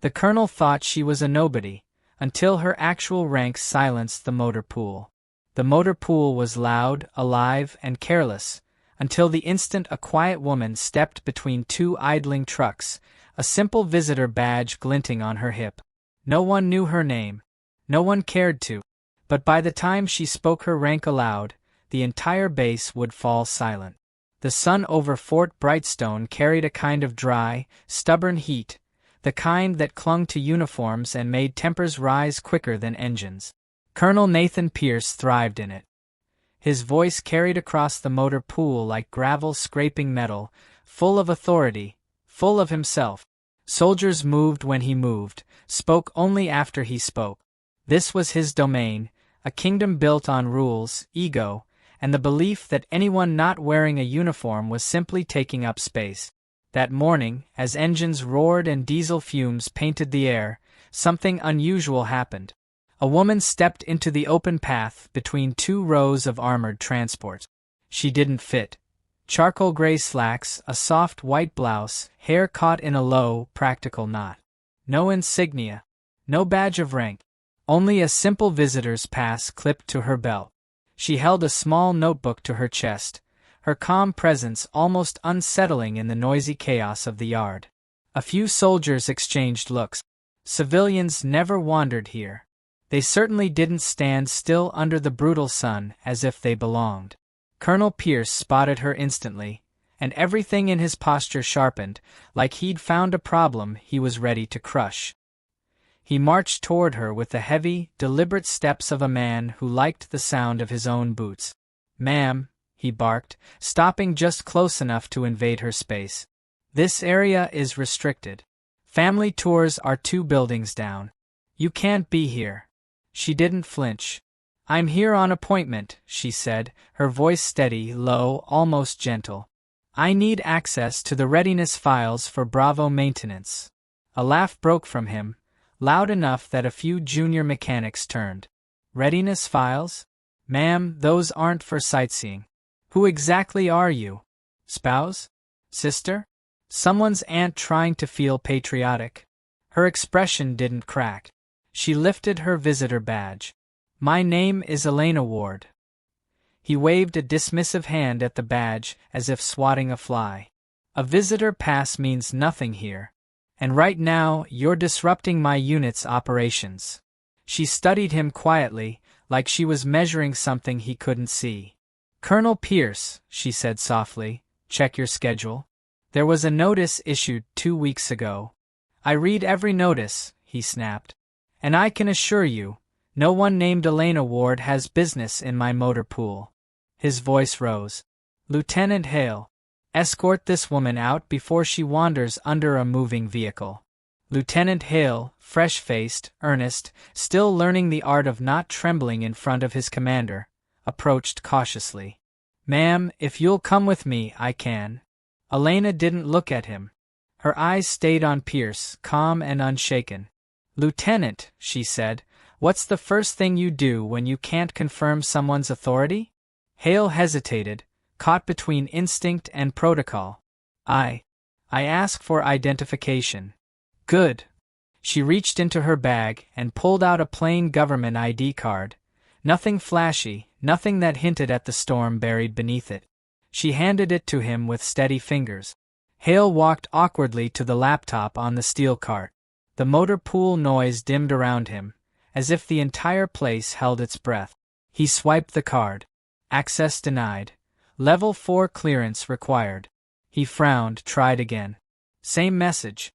The colonel thought she was a nobody, until her actual rank silenced the motor pool. The motor pool was loud, alive, and careless, until the instant a quiet woman stepped between two idling trucks, a simple visitor badge glinting on her hip. No one knew her name. No one cared to. But by the time she spoke her rank aloud, the entire base would fall silent. The sun over Fort Brightstone carried a kind of dry, stubborn heat, the kind that clung to uniforms and made tempers rise quicker than engines. Colonel Nathan Pierce thrived in it. His voice carried across the motor pool like gravel scraping metal, full of authority, full of himself. Soldiers moved when he moved, spoke only after he spoke. This was his domain, a kingdom built on rules, ego, and the belief that anyone not wearing a uniform was simply taking up space. That morning, as engines roared and diesel fumes painted the air, something unusual happened. A woman stepped into the open path between two rows of armored transport. She didn't fit. Charcoal gray slacks, a soft white blouse, hair caught in a low, practical knot. No insignia. No badge of rank. Only a simple visitor's pass clipped to her belt. She held a small notebook to her chest, her calm presence almost unsettling in the noisy chaos of the yard. A few soldiers exchanged looks. Civilians never wandered here. They certainly didn't stand still under the brutal sun as if they belonged. Colonel Pierce spotted her instantly, and everything in his posture sharpened, like he'd found a problem he was ready to crush. He marched toward her with the heavy, deliberate steps of a man who liked the sound of his own boots. "Ma'am," he barked, stopping just close enough to invade her space. "This area is restricted. Family tours are 2 buildings down. You can't be here." She didn't flinch. "I'm here on appointment," she said, her voice steady, low, almost gentle. "I need access to the readiness files for Bravo maintenance." A laugh broke from him, loud enough that a few junior mechanics turned. "Readiness files? Ma'am, those aren't for sightseeing. Who exactly are you? Spouse? Sister? Someone's aunt trying to feel patriotic?" Her expression didn't crack. She lifted her visitor badge. "My name is Elena Ward." He waved a dismissive hand at the badge as if swatting a fly. "A visitor pass means nothing here. And right now, you're disrupting my unit's operations." She studied him quietly, like she was measuring something he couldn't see. "Colonel Pierce," she said softly, "check your schedule. There was a notice issued 2 weeks ago." "I read every notice," he snapped. "And I can assure you, no one named Elena Ward has business in my motor pool." His voice rose. "Lieutenant Hale, escort this woman out before she wanders under a moving vehicle." Lieutenant Hale, fresh-faced, earnest, still learning the art of not trembling in front of his commander, approached cautiously. "Ma'am, if you'll come with me, I can." Elena didn't look at him. Her eyes stayed on Pierce, calm and unshaken. "Lieutenant," she said, "what's the first thing you do when you can't confirm someone's authority?" Hale hesitated, caught between instinct and protocol. I ask for identification." "Good." She reached into her bag and pulled out a plain government ID card. Nothing flashy, nothing that hinted at the storm buried beneath it. She handed it to him with steady fingers. Hale walked awkwardly to the laptop on the steel cart. The motor pool noise dimmed around him, as if the entire place held its breath. He swiped the card. Access denied. Level 4 clearance required. He frowned, tried again. Same message.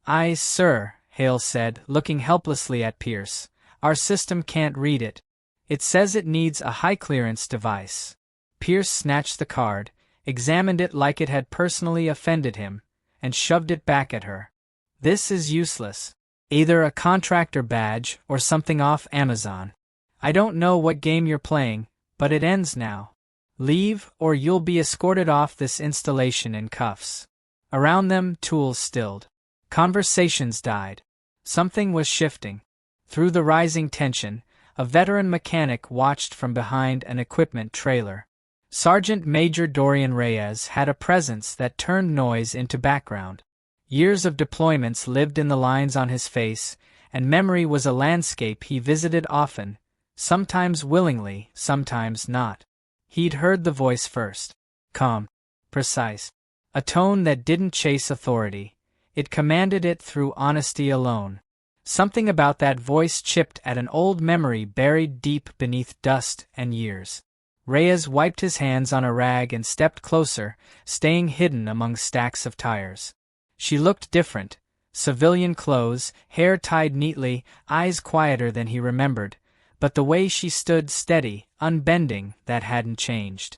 "Aye, sir," Hale said, looking helplessly at Pierce. "Our system can't read it. It says it needs a high-clearance device." Pierce snatched the card, examined it like it had personally offended him, and shoved it back at her. "This is useless. Either a contractor badge or something off Amazon. I don't know what game you're playing, but it ends now. Leave, or you'll be escorted off this installation in cuffs." Around them, tools stilled. Conversations died. Something was shifting. Through the rising tension, a veteran mechanic watched from behind an equipment trailer. Sergeant Major Dorian Reyes had a presence that turned noise into background. Years of deployments lived in the lines on his face, and memory was a landscape he visited often, sometimes willingly, sometimes not. He'd heard the voice first. Calm. Precise. A tone that didn't chase authority. It commanded it through honesty alone. Something about that voice chipped at an old memory buried deep beneath dust and years. Reyes wiped his hands on a rag and stepped closer, staying hidden among stacks of tires. She looked different. Civilian clothes, hair tied neatly, eyes quieter than he remembered, but the way she stood steady, unbending, that hadn't changed.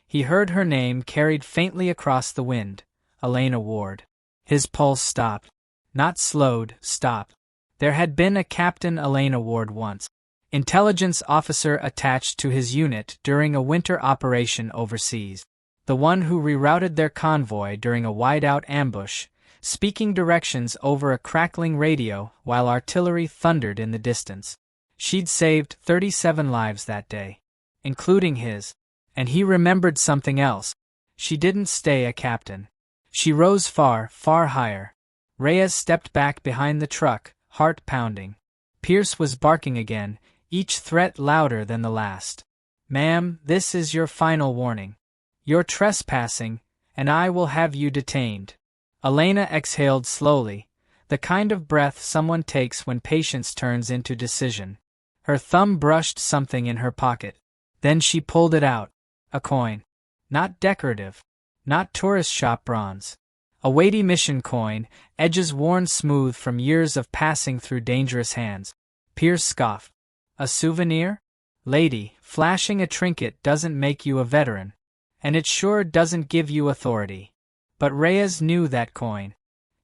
He heard her name carried faintly across the wind. Elena Ward. His pulse stopped. Not slowed, stopped. There had been a Captain Elena Ward once. Intelligence officer attached to his unit during a winter operation overseas. The one who rerouted their convoy during a wide-out ambush, speaking directions over a crackling radio while artillery thundered in the distance. She'd saved 37 lives that day, including his. And he remembered something else. She didn't stay a captain. She rose far, far higher. Reyes stepped back behind the truck, heart pounding. Pierce was barking again, each threat louder than the last. "Ma'am, this is your final warning. You're trespassing, and I will have you detained." Elena exhaled slowly, the kind of breath someone takes when patience turns into decision. Her thumb brushed something in her pocket. Then she pulled it out. A coin. Not decorative. Not tourist shop bronze. A weighty mission coin, edges worn smooth from years of passing through dangerous hands. Pierce scoffed. "A souvenir? Lady, flashing a trinket doesn't make you a veteran. And it sure doesn't give you authority." But Reyes knew that coin.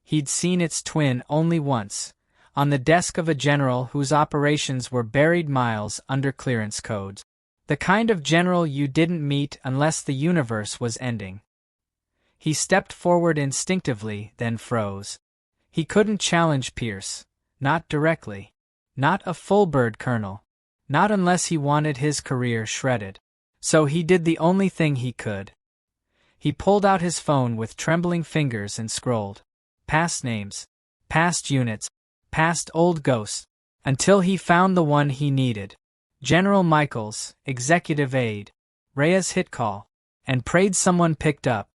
He'd seen its twin only once, on the desk of a general whose operations were buried miles under clearance codes. The kind of general you didn't meet unless the universe was ending. He stepped forward instinctively, then froze. He couldn't challenge Pierce. Not directly. Not a full-bird colonel. Not unless he wanted his career shredded. So he did the only thing he could. He pulled out his phone with trembling fingers and scrolled. Past names. Past units. Past old ghosts. Until he found the one he needed. General Michaels, executive aide. Reyes hit call. And prayed someone picked up.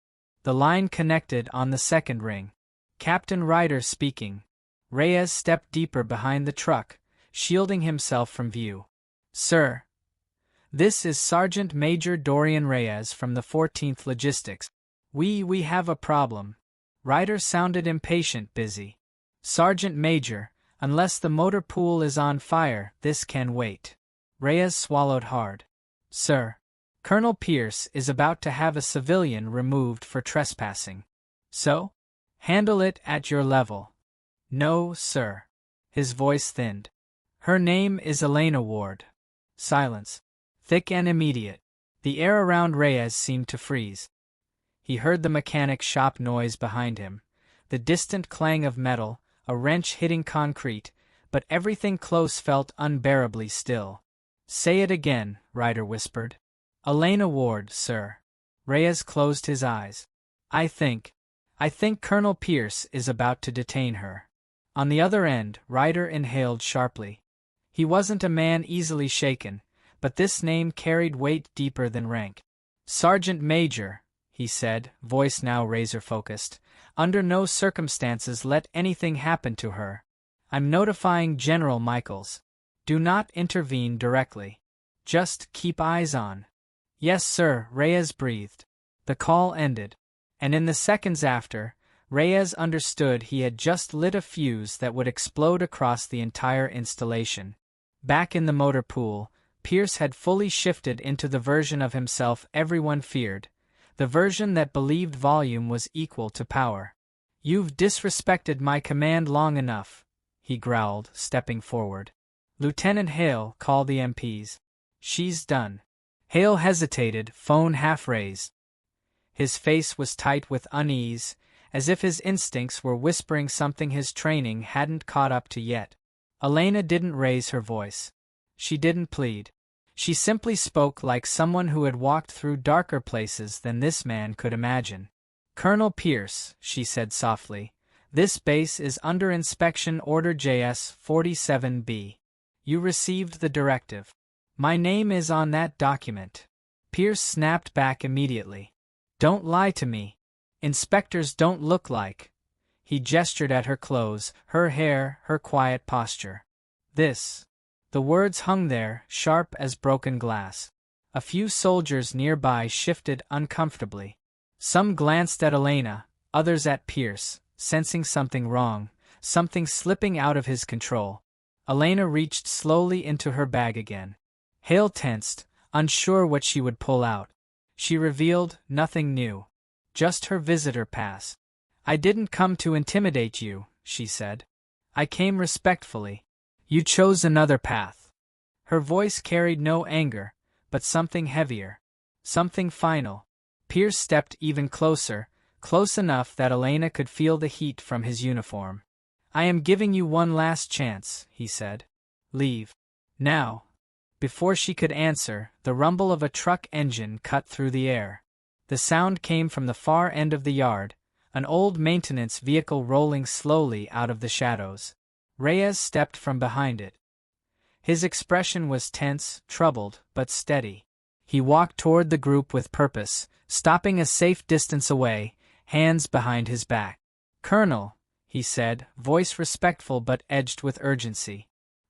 The line connected on the second ring. Captain Ryder speaking. Reyes stepped deeper behind the truck, shielding himself from view. "Sir. This is Sergeant Major Dorian Reyes from the 14th Logistics. We have a problem." Ryder sounded impatient, busy. "Sergeant Major, unless the motor pool is on fire, this can wait." Reyes swallowed hard. "Sir. Colonel Pierce is about to have a civilian removed for trespassing. So? Handle it at your level." "No, sir." His voice thinned. "Her name is Elena Ward." Silence. Thick and immediate. The air around Reyes seemed to freeze. He heard the mechanic shop noise behind him, the distant clang of metal, a wrench hitting concrete, but everything close felt unbearably still. "Say it again," Ryder whispered. "Elena Ward, sir." Reyes closed his eyes. I think Colonel Pierce is about to detain her." On the other end, Ryder inhaled sharply. He wasn't a man easily shaken, but this name carried weight deeper than rank. "Sergeant Major," he said, voice now razor-focused, "under no circumstances let anything happen to her. I'm notifying General Michaels. Do not intervene directly. Just keep eyes on." "Yes, sir," Reyes breathed. The call ended. And in the seconds after, Reyes understood he had just lit a fuse that would explode across the entire installation. Back in the motor pool, Pierce had fully shifted into the version of himself everyone feared, the version that believed volume was equal to power. "You've disrespected my command long enough," he growled, stepping forward. "Lieutenant Hale, call the MPs. She's done." Hale hesitated, phone half raised. His face was tight with unease, as if his instincts were whispering something his training hadn't caught up to yet. Elena didn't raise her voice. She didn't plead. She simply spoke like someone who had walked through darker places than this man could imagine. "Colonel Pierce," she said softly, This base is under inspection Order JS-47B. You received the directive. My name is on that document. Pierce snapped back immediately. Don't lie to me. Inspectors don't look like. He gestured at her clothes, her hair, her quiet posture. This. The words hung there, sharp as broken glass. A few soldiers nearby shifted uncomfortably. Some glanced at Elena, others at Pierce, sensing something wrong, something slipping out of his control. Elena reached slowly into her bag again. Hale tensed, unsure what she would pull out. She revealed nothing new. Just her visitor pass. I didn't come to intimidate you, she said. I came respectfully. You chose another path. Her voice carried no anger, but something heavier. Something final. Pierce stepped even closer, close enough that Elena could feel the heat from his uniform. I am giving you one last chance, he said. Leave. Now. Before she could answer, the rumble of a truck engine cut through the air. The sound came from the far end of the yard, an old maintenance vehicle rolling slowly out of the shadows. Reyes stepped from behind it. His expression was tense, troubled, but steady. He walked toward the group with purpose, stopping a safe distance away, hands behind his back. Colonel, he said, voice respectful but edged with urgency.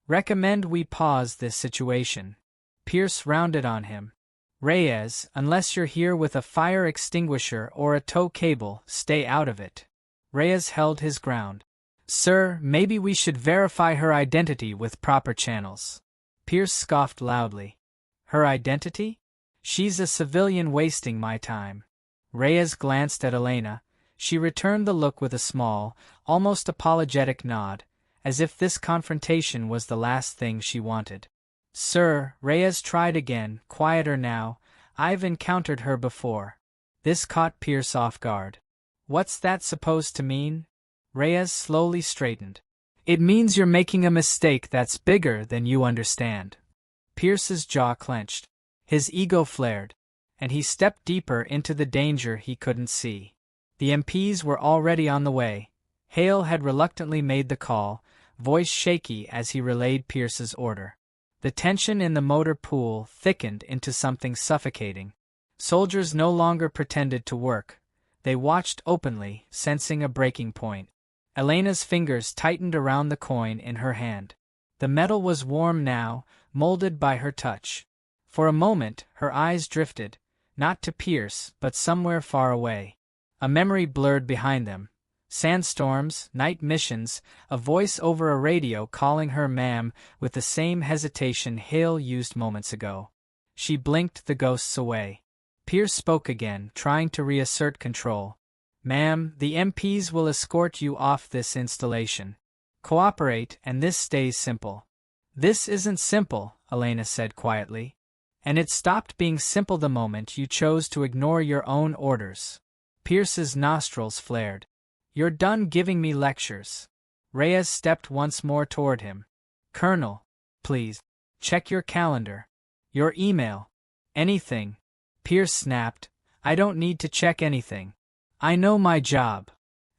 Recommend we pause this situation. Pierce rounded on him. Reyes, unless you're here with a fire extinguisher or a tow cable, stay out of it. Reyes held his ground. Sir, maybe we should verify her identity with proper channels. Pierce scoffed loudly. Her identity? She's a civilian wasting my time. Reyes glanced at Elena. She returned the look with a small, almost apologetic nod, as if this confrontation was the last thing she wanted. Sir, Reyes tried again, quieter now, I've encountered her before. This caught Pierce off guard. What's that supposed to mean? Reyes slowly straightened. It means you're making a mistake that's bigger than you understand. Pierce's jaw clenched. His ego flared, and he stepped deeper into the danger he couldn't see. The MPs were already on the way. Hale had reluctantly made the call, voice shaky as he relayed Pierce's order. The tension in the motor pool thickened into something suffocating. Soldiers no longer pretended to work. They watched openly, sensing a breaking point. Elena's fingers tightened around the coin in her hand. The metal was warm now, molded by her touch. For a moment, her eyes drifted, not to Pierce, but somewhere far away. A memory blurred behind them. Sandstorms, night missions, a voice over a radio calling her ma'am with the same hesitation Hale used moments ago. She blinked the ghosts away. Pierce spoke again, trying to reassert control. Ma'am, the MPs will escort you off this installation. Cooperate, and this stays simple. This isn't simple, Elena said quietly. And it stopped being simple the moment you chose to ignore your own orders. Pierce's nostrils flared. You're done giving me lectures. Reyes stepped once more toward him. Colonel, please, check your calendar. Your email. Anything. Pierce snapped. I don't need to check anything. I know my job.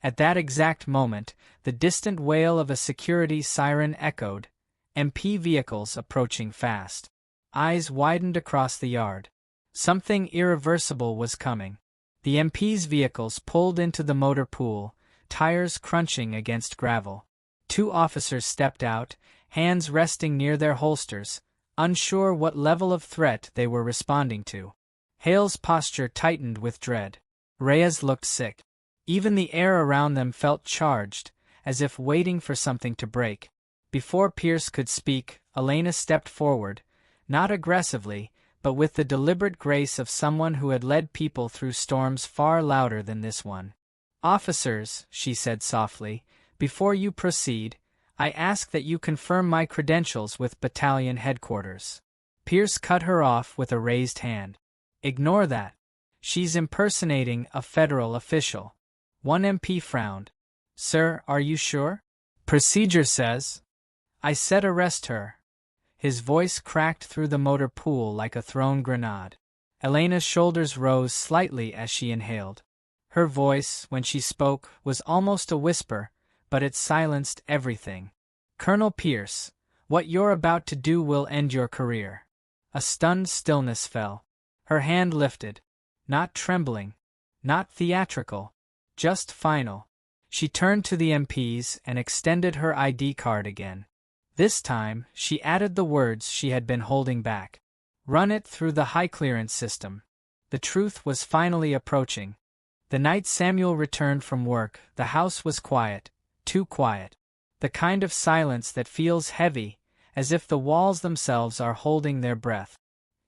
At that exact moment, the distant wail of a security siren echoed. MP vehicles approaching fast. Eyes widened across the yard. Something irreversible was coming. The MP's vehicles pulled into the motor pool, tires crunching against gravel. Two officers stepped out, hands resting near their holsters, unsure what level of threat they were responding to. Hale's posture tightened with dread. Reyes looked sick. Even the air around them felt charged, as if waiting for something to break. Before Pierce could speak, Elena stepped forward, not aggressively, but with the deliberate grace of someone who had led people through storms far louder than this one. Officers, she said softly, before you proceed, I ask that you confirm my credentials with battalion headquarters. Pierce cut her off with a raised hand. Ignore that. She's impersonating a federal official. One MP frowned. Sir, are you sure? Procedure says. I said arrest her. His voice cracked through the motor pool like a thrown grenade. Elena's shoulders rose slightly as she inhaled. Her voice, when she spoke, was almost a whisper, but it silenced everything. "Colonel Pierce, what you're about to do will end your career." A stunned stillness fell. Her hand lifted. Not trembling. Not theatrical. Just final. She turned to the MPs and extended her ID card again. This time, she added the words she had been holding back. "Run it through the high-clearance system." The truth was finally approaching. The night Samuel returned from work, the house was quiet, too quiet. The kind of silence that feels heavy, as if the walls themselves are holding their breath.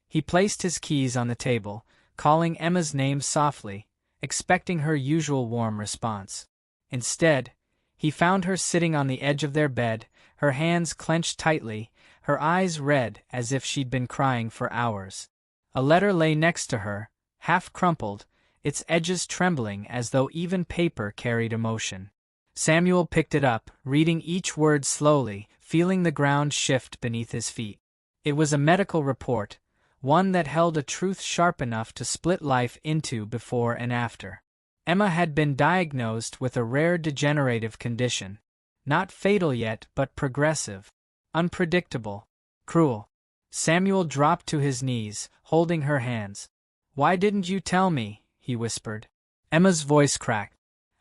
He placed his keys on the table, calling Emma's name softly, expecting her usual warm response. Instead, he found her sitting on the edge of their bed, her hands clenched tightly, her eyes red as if she'd been crying for hours. A letter lay next to her, half crumpled, its edges trembling as though even paper carried emotion. Samuel picked it up, reading each word slowly, feeling the ground shift beneath his feet. It was a medical report, one that held a truth sharp enough to split life into before and after. Emma had been diagnosed with a rare degenerative condition. Not fatal yet, but progressive. Unpredictable. Cruel. Samuel dropped to his knees, holding her hands. "Why didn't you tell me?" he whispered. Emma's voice cracked.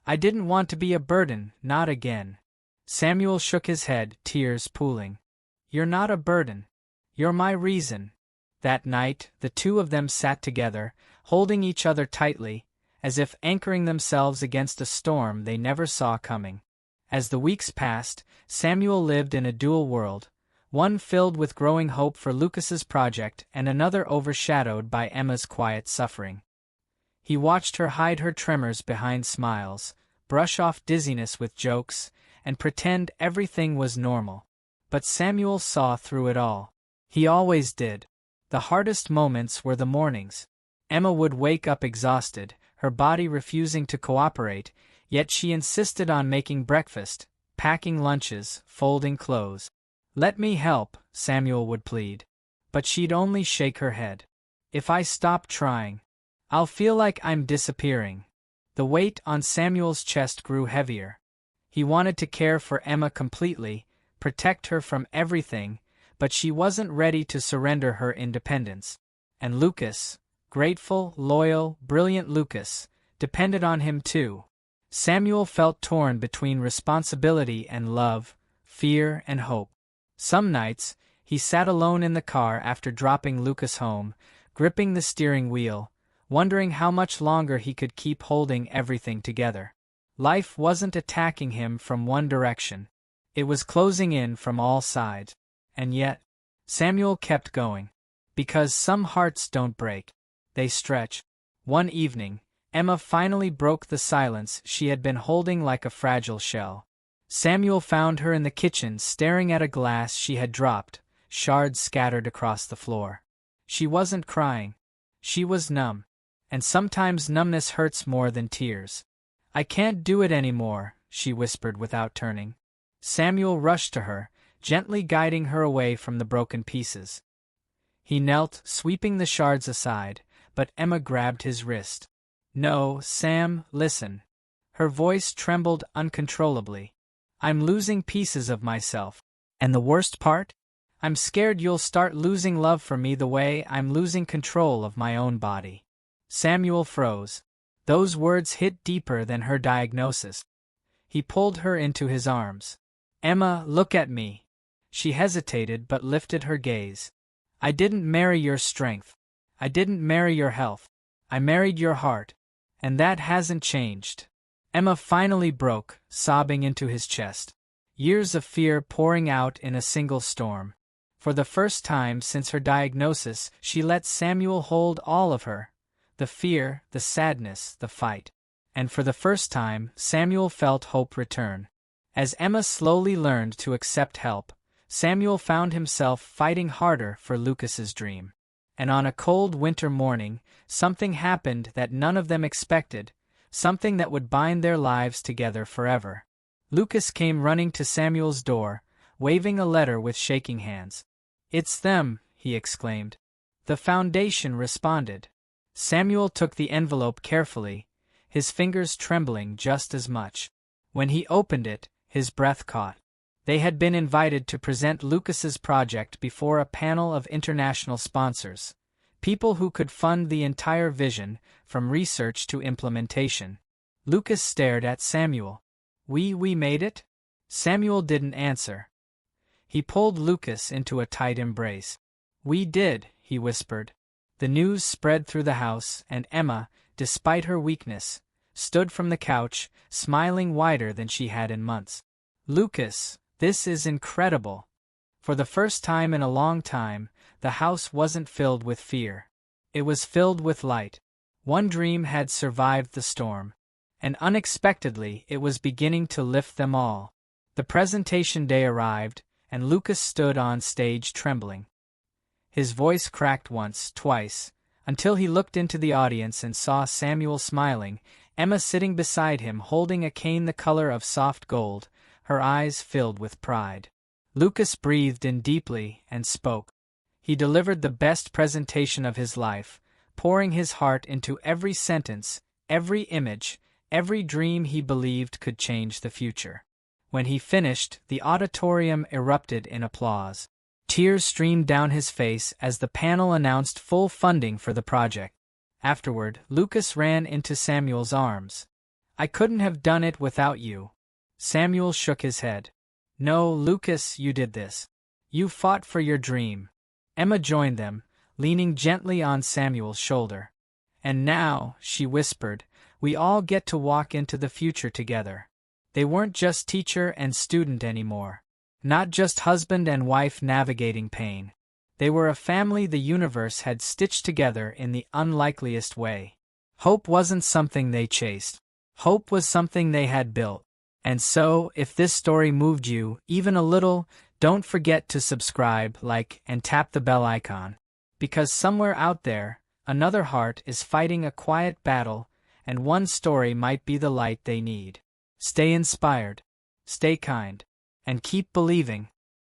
"I didn't want to be a burden, not again." Samuel shook his head, tears pooling. "You're not a burden. You're my reason." That night, the two of them sat together, holding each other tightly, as if anchoring themselves against a storm they never saw coming. As the weeks passed, Samuel lived in a dual world, one filled with growing hope for Lucas's project and another overshadowed by Emma's quiet suffering. He watched her hide her tremors behind smiles, brush off dizziness with jokes, and pretend everything was normal. But Samuel saw through it all. He always did. The hardest moments were the mornings. Emma would wake up exhausted, her body refusing to cooperate, yet she insisted on making breakfast, packing lunches, folding clothes. "Let me help," Samuel would plead. But she'd only shake her head. "If I stop trying, I'll feel like I'm disappearing." The weight on Samuel's chest grew heavier. He wanted to care for Emma completely, protect her from everything, but she wasn't ready to surrender her independence. And Lucas, grateful, loyal, brilliant Lucas, depended on him too. Samuel felt torn between responsibility and love, fear and hope. Some nights, he sat alone in the car after dropping Lucas home, gripping the steering wheel, wondering how much longer he could keep holding everything together. Life wasn't attacking him from one direction. It was closing in from all sides. And yet, Samuel kept going. Because some hearts don't break. They stretch. One evening, Emma finally broke the silence she had been holding like a fragile shell. Samuel found her in the kitchen staring at a glass she had dropped, shards scattered across the floor. She wasn't crying. She was numb. And sometimes numbness hurts more than tears. "I can't do it anymore," she whispered without turning. Samuel rushed to her, gently guiding her away from the broken pieces. He knelt, sweeping the shards aside, but Emma grabbed his wrist. "No, Sam, listen." Her voice trembled uncontrollably. "I'm losing pieces of myself. And the worst part? I'm scared you'll start losing love for me the way I'm losing control of my own body." Samuel froze. Those words hit deeper than her diagnosis. He pulled her into his arms. "Emma, look at me." She hesitated but lifted her gaze. "I didn't marry your strength. I didn't marry your health. I married your heart. And that hasn't changed." Emma finally broke, sobbing into his chest. Years of fear pouring out in a single storm. For the first time since her diagnosis, she let Samuel hold all of her. The fear, the sadness, the fight. And for the first time, Samuel felt hope return. As Emma slowly learned to accept help, Samuel found himself fighting harder for Lucas's dream. And on a cold winter morning, something happened that none of them expected, something that would bind their lives together forever. Lucas came running to Samuel's door, waving a letter with shaking hands. "It's them," he exclaimed. The foundation responded. Samuel took the envelope carefully, his fingers trembling just as much. When he opened it, his breath caught. They had been invited to present Lucas's project before a panel of international sponsors, people who could fund the entire vision, from research to implementation. Lucas stared at Samuel. We made it?" Samuel didn't answer. He pulled Lucas into a tight embrace. "We did," he whispered. The news spread through the house, and Emma, despite her weakness, stood from the couch, smiling wider than she had in months. "Lucas, this is incredible." For the first time in a long time, the house wasn't filled with fear. It was filled with light. One dream had survived the storm, and unexpectedly it was beginning to lift them all. The presentation day arrived, and Lucas stood on stage trembling. His voice cracked once, twice, until he looked into the audience and saw Samuel smiling, Emma sitting beside him holding a cane the color of soft gold, her eyes filled with pride. Lucas breathed in deeply and spoke. He delivered the best presentation of his life, pouring his heart into every sentence, every image, every dream he believed could change the future. When he finished, the auditorium erupted in applause. Tears streamed down his face as the panel announced full funding for the project. Afterward, Lucas ran into Samuel's arms. "I couldn't have done it without you." Samuel shook his head. "No, Lucas, you did this. You fought for your dream." Emma joined them, leaning gently on Samuel's shoulder. "And now," she whispered, "we all get to walk into the future together." They weren't just teacher and student anymore. Not just husband and wife navigating pain. They were a family the universe had stitched together in the unlikeliest way. Hope wasn't something they chased. Hope was something they had built. And so, if this story moved you even a little, don't forget to subscribe, like, and tap the bell icon. Because somewhere out there, another heart is fighting a quiet battle, and one story might be the light they need. Stay inspired, stay kind, and keep believing.